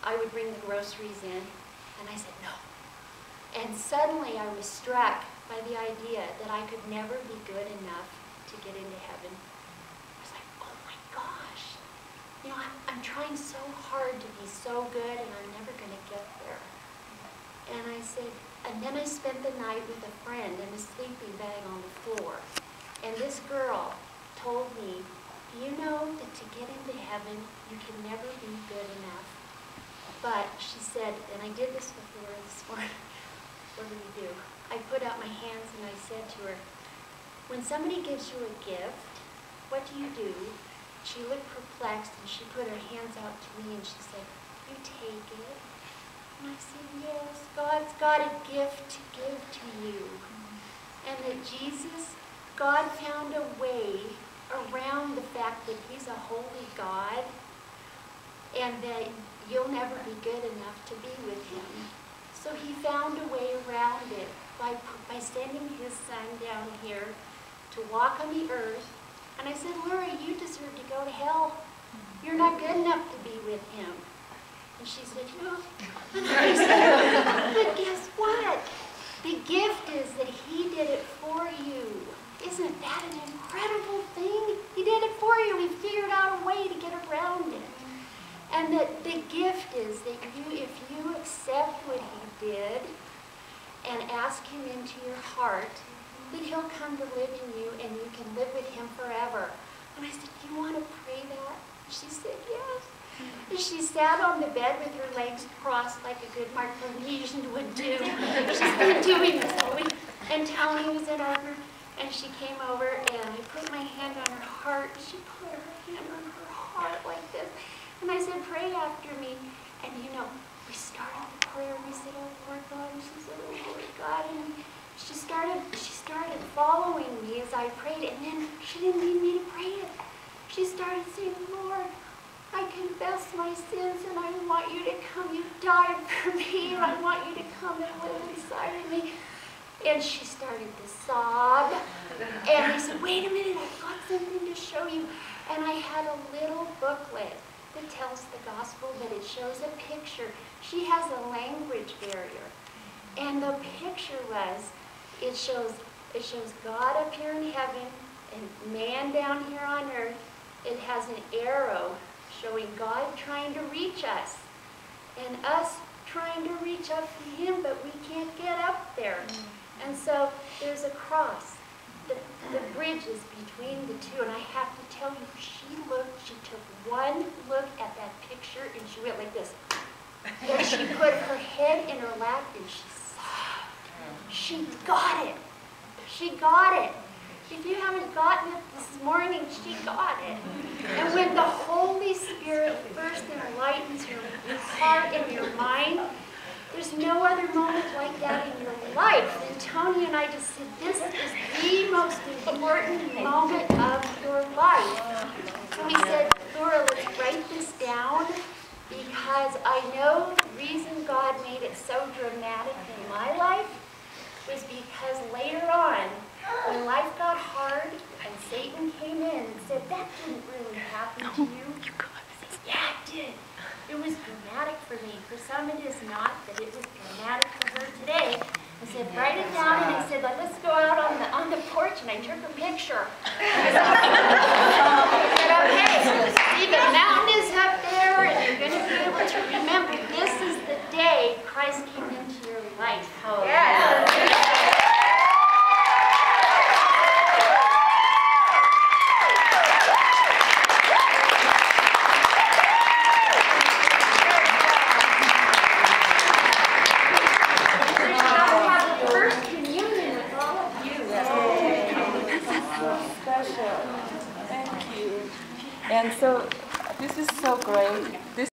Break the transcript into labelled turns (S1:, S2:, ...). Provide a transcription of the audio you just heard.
S1: I would bring the groceries in, and I said no. And suddenly I was struck by the idea that I could never be good enough to get into heaven. I was like, oh my gosh, you know, I'm trying so hard to be so good, and I'm never going to get there. And I said, and then I spent the night with a friend in a sleeping bag on the floor. And this girl told me, do you know that to get into heaven, you can never be good enough? But she said, and I did this with Lura this morning, what do we do? I put out my hands and I said to her, when somebody gives you a gift, what do? She looked perplexed and she put her hands out to me and she said, you take it? And I said, yes, God's got a gift to give to you. And that Jesus, God found a way around the fact that he's a holy God and that you'll never be good enough to be with him. So he found a way around it by sending his son down here to walk on the earth. And I said, Lura, you deserve to go to hell. You're not good enough to be with him. And she said, no. And I said, but guess what? The gift is that he did it for you. Isn't that an incredible thing? He did it for you. He figured out a way to get around it. And that the gift is that if you accept what he did and ask him into your heart, that he'll come to live in you and you can live with him forever. And I said, do you want to pray that? And she said, yes. And she sat on the bed with her legs crossed like a good Micronesian would do. She's been doing this all week. And Tony was in our room, and she came over, and I put my hand on her heart. She put her hand on her heart like this. And I said, pray after me. And you know, we started the prayer. We said, oh, Lord God. And she said, oh, Lord God. And she started following me as I prayed. And then she didn't need me to pray it. She started saying, Lord, I confess my sins, and I want you to come. You died for me, and I want you to come and live inside of me. And she started to sob. And I said, wait a minute, I've got something to show you. And I had a little booklet that tells the gospel, but it shows a picture. She has a language barrier. And the picture was, it shows God up here in heaven and man down here on earth. It has an arrow showing God trying to reach us and us trying to reach up to him, but we can't get up there. And so there's a cross. The bridge is between the two, and I have to tell you, she took one look at that picture and she went like this. And she put her head in her lap and she sobbed. She got it. She got it. If you haven't gotten it this morning, she got it. And when the Holy Spirit first enlightens your heart and your mind, there's no other moment like that in your life. And Tony and I just said, this is the most important moment of your life. So we said, Lura, let's write this down, because I know the reason God made it so dramatic in my life was because later on, when life got hard and Satan came in and said, that didn't really happen to you. I said, yeah, it did. It was dramatic for me. For some it is not, but it was dramatic for her today. I said, write it down, and I said, let's go out on the porch, and I took a picture. I said, okay, see, the mountain is up there, and you're going to be able to remember this is the day Christ came into your life. Oh, yes.
S2: And so this is so great. This